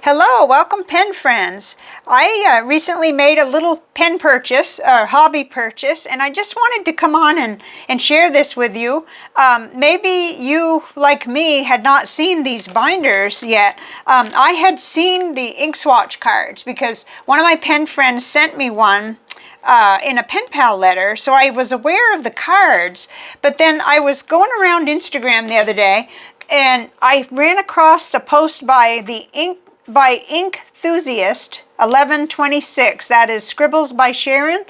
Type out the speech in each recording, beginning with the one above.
Hello, welcome pen friends. I recently made a little pen purchase, or hobby purchase, and I just wanted to come on and share this with you. Maybe you, like me, had not seen these binders yet. I had seen the ink swatch cards because one of my pen friends sent me one in a pen pal letter, so I was aware of the cards. But then I was going around Instagram the other day and I ran across a post by the Ink Enthusiast 1126, that is Scribbles by Sharon,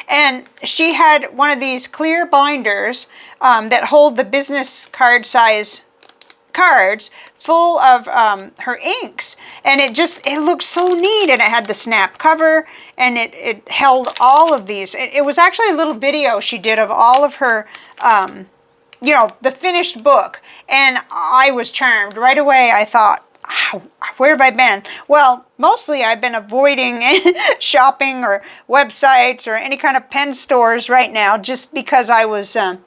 and she had one of these clear binders that hold the business card size cards full of her inks, and it looked so neat, and it had the snap cover, and it held all of these. It was actually a little video she did of all of her the finished book, and I was charmed right away. I thought, where have I been? Well, mostly I've been avoiding shopping or websites or any kind of pen stores right now, just because I was, I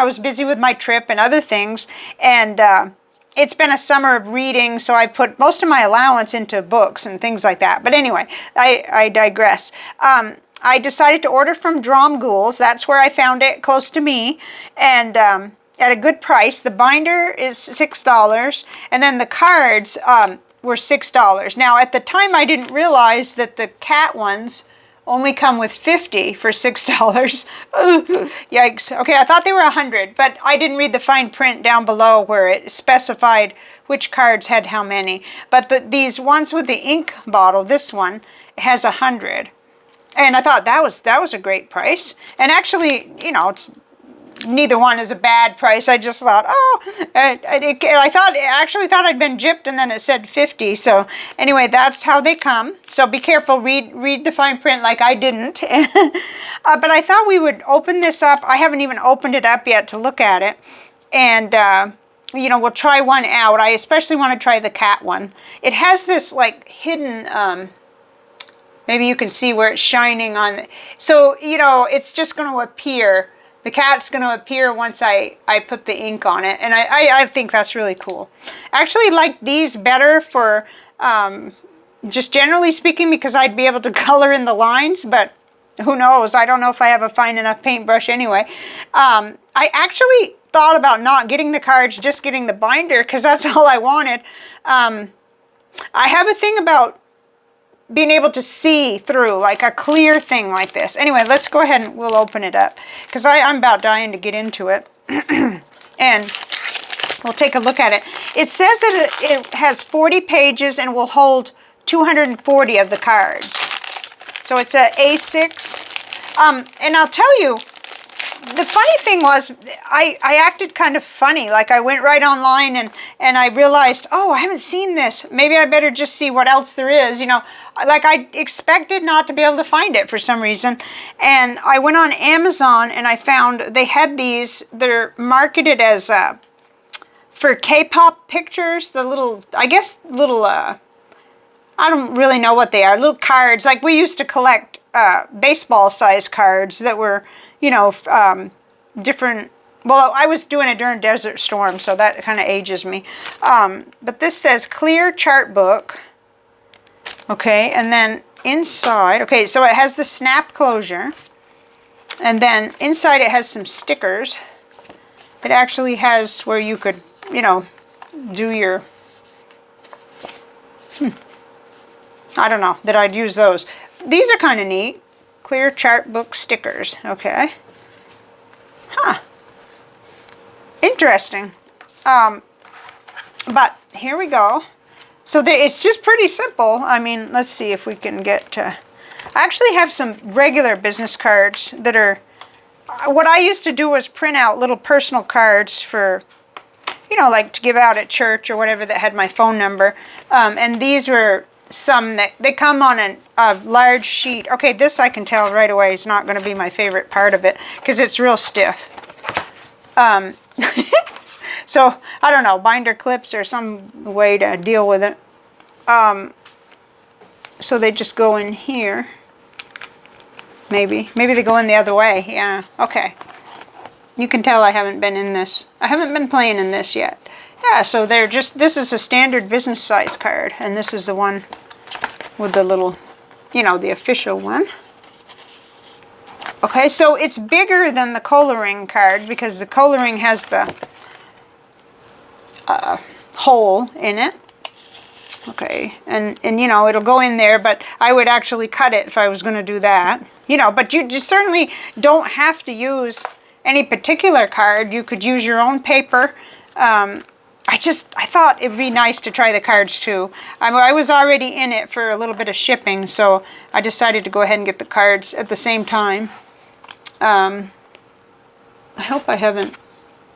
was busy with my trip and other things, and it's been a summer of reading, so I put most of my allowance into books and things like that. But anyway, I digress. I decided to order from Dromgoole's. That's where I found it, close to me, and at a good price. The binder is $6, and then the cards were $6. Now, at the time, I didn't realize that the cat ones only come with 50 for $6. Yikes. Okay, I thought they were 100, but I didn't read the fine print down below where it specified which cards had how many. But these ones with the ink bottle, this one has 100. And I thought that was a great price. And actually, neither one is a bad price. I just thought, I actually thought I'd been gypped, and then it said 50. So anyway, that's how they come. So be careful, read the fine print like I didn't. But I thought we would open this up. I haven't even opened it up yet to look at it. And, we'll try one out. I especially want to try the cat one. It has this like hidden, maybe you can see where it's shining on. So, it's just going to appear. The cat's going to appear once I put the ink on it. And I think that's really cool. I actually like these better for, just generally speaking, because I'd be able to color in the lines. But who knows? I don't know if I have a fine enough paintbrush anyway. I actually thought about not getting the cards, just getting the binder, because that's all I wanted. I have a thing about being able to see through, like a clear thing like this. Anyway, let's go ahead and we'll open it up, because I'm about dying to get into it. And we'll take a look at it. It says that it has 40 pages and will hold 240 of the cards. So it's a A6. And I'll tell you, the funny thing was, I acted kind of funny. Like I went right online and I realized, oh, I haven't seen this. Maybe I better just see what else there is. Like I expected not to be able to find it for some reason. And I went on Amazon and I found they had these. They're marketed as for K-pop pictures. The little, I don't really know what they are. Little cards. Like we used to collect baseball size cards that were, different. Well, I was doing it during Desert Storm, so that kind of ages me. But this says clear chart book. Okay, and then inside, okay, so it has the snap closure. And then inside it has some stickers. It actually has where you could, do your, I don't know that I'd use those. These are kind of neat. Clear chart book stickers. Okay. Huh. Interesting. But here we go. So it's just pretty simple. I mean, let's see if we can get to... I actually have some regular business cards that are... What I used to do was print out little personal cards for, like to give out at church or whatever that had my phone number. And these were some that they come on a large sheet. Okay, this I can tell right away is not going to be my favorite part of it because it's real stiff. So I don't know, binder clips or some way to deal with it. So they just go in here. Maybe they go in the other way. Yeah. Okay. You can tell I haven't been in this. I haven't been playing in this yet. Yeah, so they're just, this is a standard business size card, and this is the one with the little, you know, the official one. Okay, so it's bigger than the Col-O-Ring card because the Col-O-Ring has the hole in it. Okay, and you know, it'll go in there, but I would actually cut it if I was going to do that. You know, but you certainly don't have to use any particular card. You could use your own paper. I thought it'd be nice to try the cards too. I was already in it for a little bit of shipping, so I decided to go ahead and get the cards at the same time. I hope I haven't...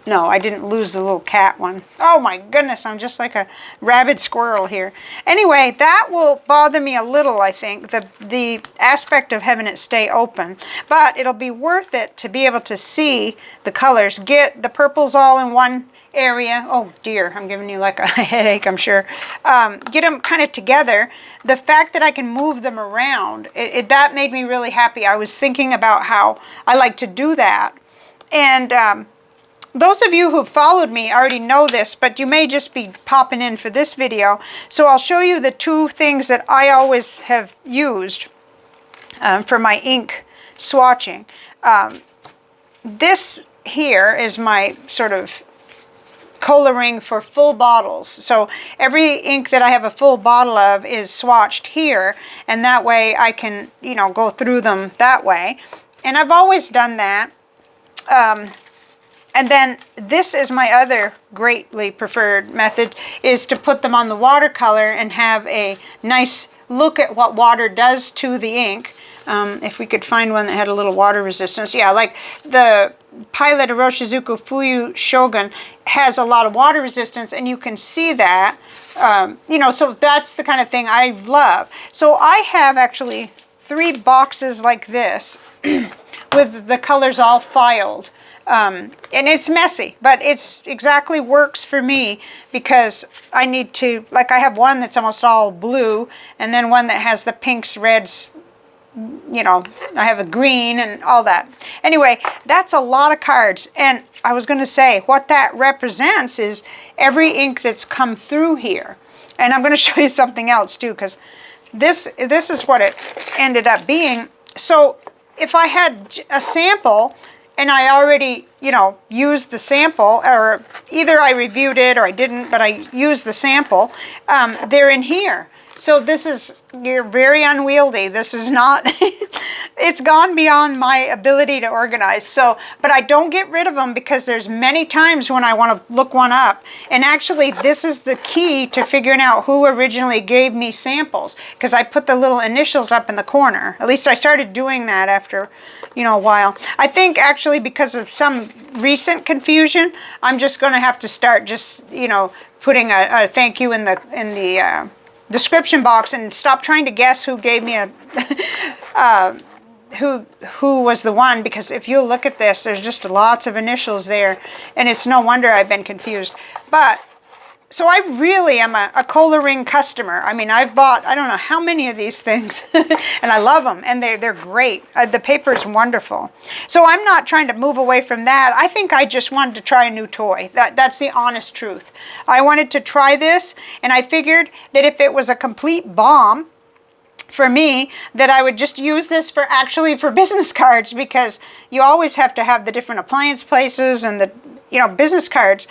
No, I didn't lose the little cat one. Oh my goodness, I'm just like a rabid squirrel here. Anyway, that will bother me a little, I think, the aspect of having it stay open. But it'll be worth it to be able to see the colors. Get the purples all in one area. Oh dear, I'm giving you like a headache, I'm sure. Get them kind of together. The fact that I can move them around, that made me really happy. I was thinking about how I like to do that. And those of you who followed me already know this, but you may just be popping in for this video. So I'll show you the two things that I always have used for my ink swatching. This here is my sort of Col-O-Ring for full bottles. So every ink that I have a full bottle of is swatched here, and that way I can, you know, go through them that way. And I've always done that. And then this is my other greatly preferred method, is to put them on the watercolor and have a nice look at what water does to the ink. If we could find one that had a little water resistance. Yeah, like the Pilot Iroshizuku Fuyu Shogun has a lot of water resistance, and you can see that. You know, so that's the kind of thing I love. So I have actually 3 boxes like this with the colors all filed. And it's messy, but it's exactly works for me because I need to, like I have one that's almost all blue, and then one that has the pinks, reds, you know, I have a green and all that. Anyway, that's a lot of cards. And I was going to say what that represents is every ink that's come through here. And I'm going to show you something else too, because this is what it ended up being. So if I had a sample and I already, you know, used the sample, or either I reviewed it or I didn't, but I used the sample, they're in here. So this is, you're very unwieldy. This is not, it's gone beyond my ability to organize. So, but I don't get rid of them because there's many times when I want to look one up. And actually, this is the key to figuring out who originally gave me samples, because I put the little initials up in the corner. At least I started doing that after, you know, a while. I think actually because of some recent confusion, I'm just going to have to start just, you know, putting a thank you in the description box and stop trying to guess who gave me a who was the one, because if you look at this, there's just lots of initials there, and it's no wonder I've been confused. But so I really am a Col-O-Ring customer. I mean, I've bought, I don't know how many of these things, and I love them, and they're great. The paper is wonderful. So I'm not trying to move away from that. I think I just wanted to try a new toy. That's the honest truth. I wanted to try this, and I figured that if it was a complete bomb for me, that I would just use this for business cards, because you always have to have the different appliance places and the, you know, business cards.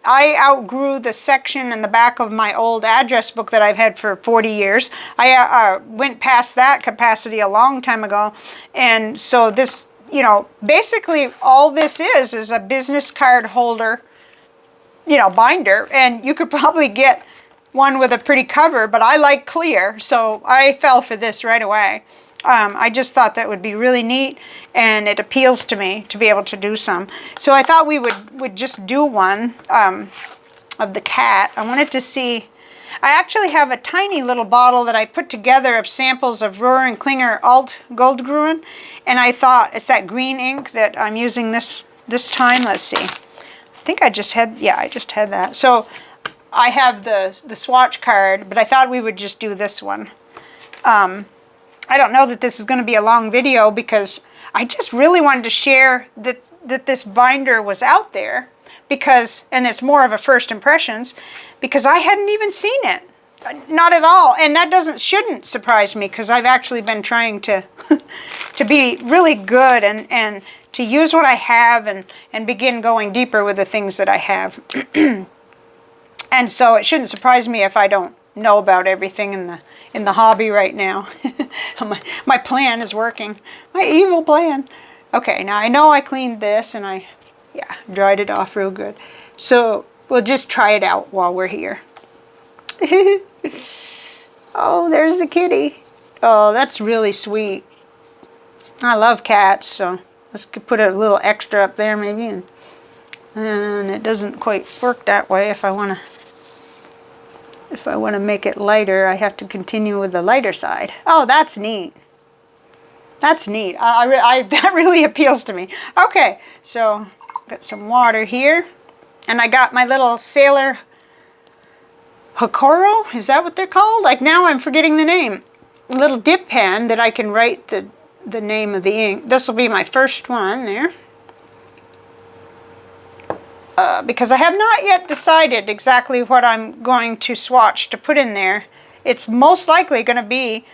I outgrew the section in the back of my old address book that I've had for 40 years. I went past that capacity a long time ago. And so this, you know, basically all this is a business card holder, you know, binder. And you could probably get one with a pretty cover, but I like clear, so I fell for this right away. I just thought that would be really neat, and it appeals to me to be able to do some. So I thought we would just do one of the cat. I wanted to see, I actually have a tiny little bottle that I put together of samples of Rohrer & Klinger Alt Goldgruen, and I thought it's that green ink that I'm using this time. Let's see. I think I just had, yeah, I just had that. So I have the swatch card, but I thought we would just do this one. I don't know that this is going to be a long video, because I just really wanted to share that this binder was out there, because, and it's more of a first impressions, because I hadn't even seen it. Not at all. And that shouldn't surprise me, because I've actually been trying to to be really good and to use what I have and begin going deeper with the things that I have. And so it shouldn't surprise me if I don't know about everything in the hobby right now. My plan is working. My evil plan. Okay, now I know I cleaned this and I dried it off real good. So we'll just try it out while we're here. Oh, there's the kitty. Oh, that's really sweet. I love cats, so let's put a little extra up there maybe. And it doesn't quite work that way. If I want to make it lighter, I have to continue with the lighter side. Oh, that's neat. That's neat. That really appeals to me. Okay, so got some water here. And I got my little sailor Hokoro, is that what they're called? Like, now I'm forgetting the name. A little dip pen that I can write the name of the ink. This will be my first one there. Because I have not yet decided exactly what I'm going to swatch to put in there. It's most likely going to be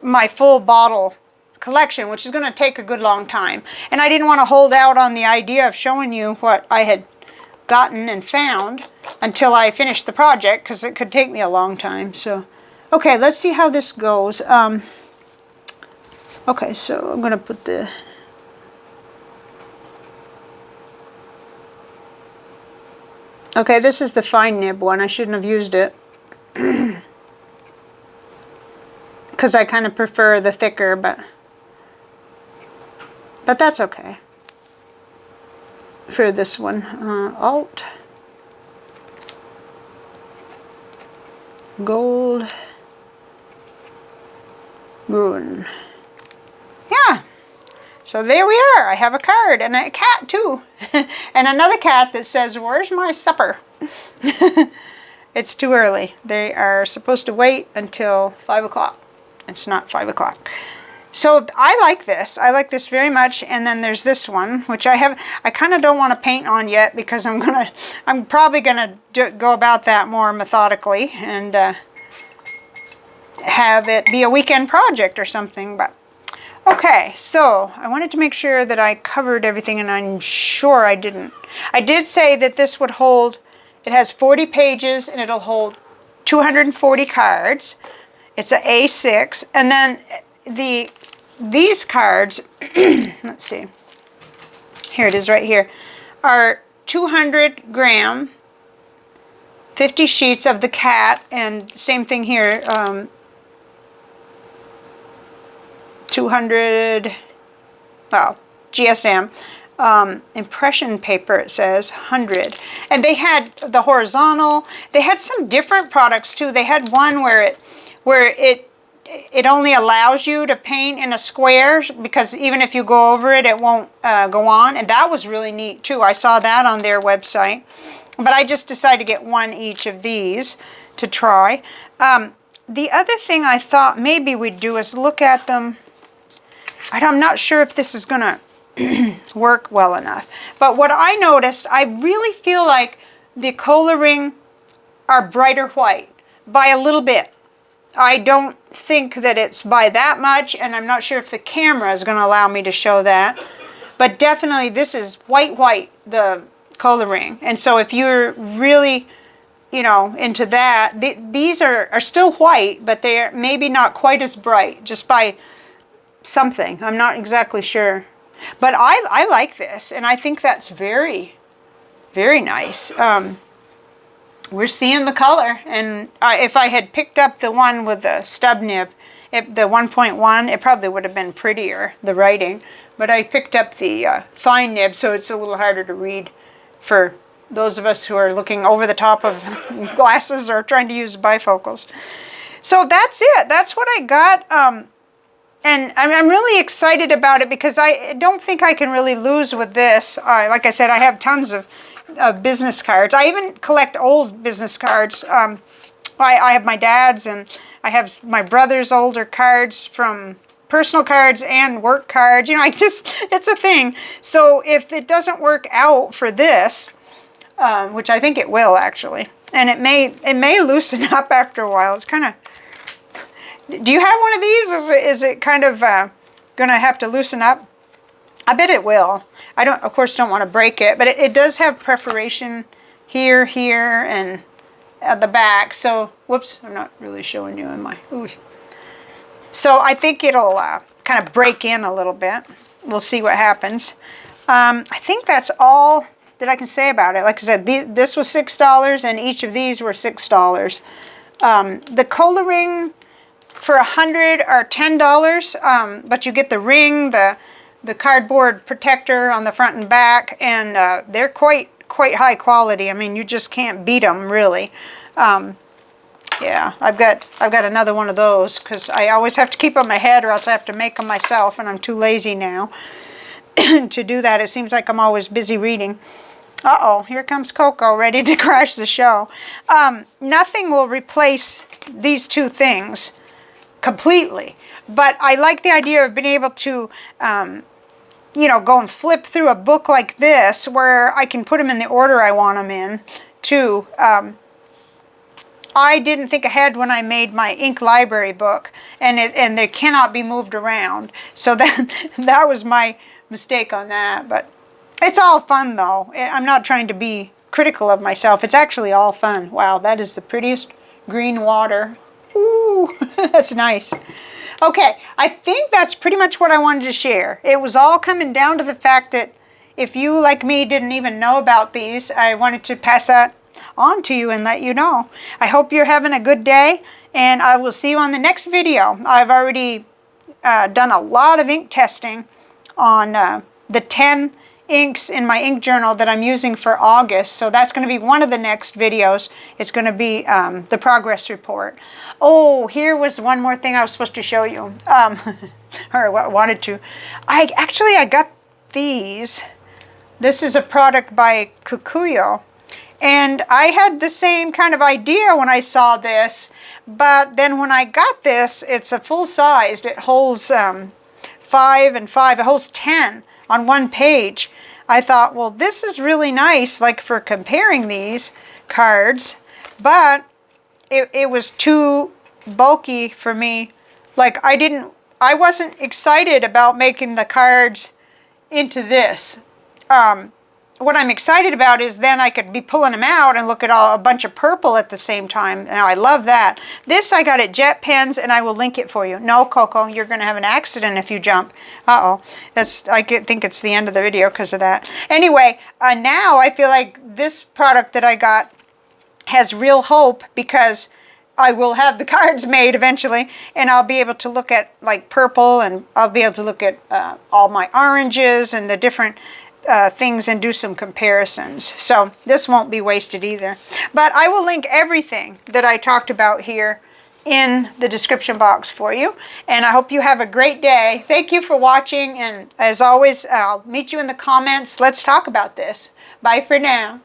my full bottle collection, which is going to take a good long time. And I didn't want to hold out on the idea of showing you what I had gotten and found until I finished the project, because it could take me a long time. So, okay, let's see how this goes. Okay, so I'm going to put the... Okay, this is the fine nib one. I shouldn't have used it. Because I kind of prefer the thicker, but that's okay. For this one, Alt, Gold, Ruin. Yeah, so there we are. I have a card and a cat too. And another cat that says, "Where's my supper?" It's too early. They are supposed to wait until 5 o'clock. It's not 5 o'clock. So I like this. I like this very much. And then there's this one, which I kind of don't want to paint on yet, because I'm probably gonna go about that more methodically and have it be a weekend project or something. But okay, so I wanted to make sure that I covered everything, and I'm sure I didn't. I did say that this would hold. It has 40 pages and it'll hold 240 cards. It's an A6, and then these cards, let's see, here it is right here, are 200 gram, 50 sheets of the cat, and same thing here, 200, well, GSM, impression paper, it says 100. And they had the horizontal, they had some different products too. They had one where it only allows you to paint in a square, because even if you go over it, it won't go on. And that was really neat too. I saw that on their website. But I just decided to get one each of these to try. The other thing I thought maybe we'd do is look at them. I'm not sure if this is going to work well enough. But what I noticed, I really feel like the Col-O-Ring are brighter white by a little bit. I don't think that it's by that much, and I'm not sure if the camera is going to allow me to show that. But definitely this is white, the Col-O-Ring. And so if you're really, into that, these are still white, but they're maybe not quite as bright, just by something. I'm not exactly sure. But I like this, and I think that's very, very nice. We're seeing the color, and if I had picked up the one with the stub nib, the 1.1, it probably would have been prettier, the writing. But I picked up the fine nib, so it's a little harder to read for those of us who are looking over the top of glasses or trying to use bifocals. So that's it. That's what I got. And I'm really excited about it, because I don't think I can really lose with this. Like I said, I have tons of business cards. I even collect old business cards. I have my dad's, and I have my brother's older cards, from personal cards and work cards. It's a thing. So if it doesn't work out for this, which I think it will actually. And it may loosen up after a while. It's kind of, do you have one of these? Is it kind of going to have to loosen up? I bet it will. I don't, of course, don't want to break it, but it does have perforation here, and at the back. So, whoops, I'm not really showing you in my, ooh. So I think it'll kind of break in a little bit. We'll see what happens. I think that's all that I can say about it. Like I said, this was $6, and each of these were $6. The Col-O-Ring for 100 are $10, but you get the ring, the cardboard protector on the front and back, and they're quite high quality. I mean, you just can't beat them, really. Yeah, I've got another one of those because I always have to keep on my head, or else I have to make them myself, and I'm too lazy now to do that. It seems like I'm always busy reading. Uh-oh, here comes Coco, ready to crash the show. Nothing will replace these two things completely, but I like the idea of being able to, you know, go and flip through a book like this where I can put them in the order I want them in, too. I didn't think ahead when I made my ink library book, and they cannot be moved around. So that was my mistake on that, but it's all fun though. I'm not trying to be critical of myself. It's actually all fun. Wow, that is the prettiest green water. Ooh, that's nice. Okay, I think that's pretty much what I wanted to share. It was all coming down to the fact that if you, like me, didn't even know about these, I wanted to pass that on to you and let you know. I hope you're having a good day, and I will see you on the next video. I've already done a lot of ink testing on the 10 inks in my ink journal that I'm using for August, so that's going to be one of the next videos. It's going to be the progress report. Oh, here was one more thing I was supposed to show you, or wanted to. I got these. This is a product by Kukuyo, and I had the same kind of idea when I saw this, but then when I got this, it's a full-sized. It holds 5 and 5. It holds 10 on one page. I thought, well, this is really nice, like for comparing these cards, but it was too bulky for me. Like I wasn't excited about making the cards into this. What I'm excited about is then I could be pulling them out and look at a bunch of purple at the same time. Now, I love that. This I got at Jet Pens, and I will link it for you. No, Coco, you're going to have an accident if you jump. Uh-oh. I think it's the end of the video because of that. Anyway, now I feel like this product that I got has real hope because I will have the cards made eventually, and I'll be able to look at like purple, and I'll be able to look at all my oranges and the different things and do some comparisons. So this won't be wasted either. But I will link everything that I talked about here in the description box for you. And I hope you have a great day. Thank you for watching. And as always, I'll meet you in the comments. Let's talk about this. Bye for now.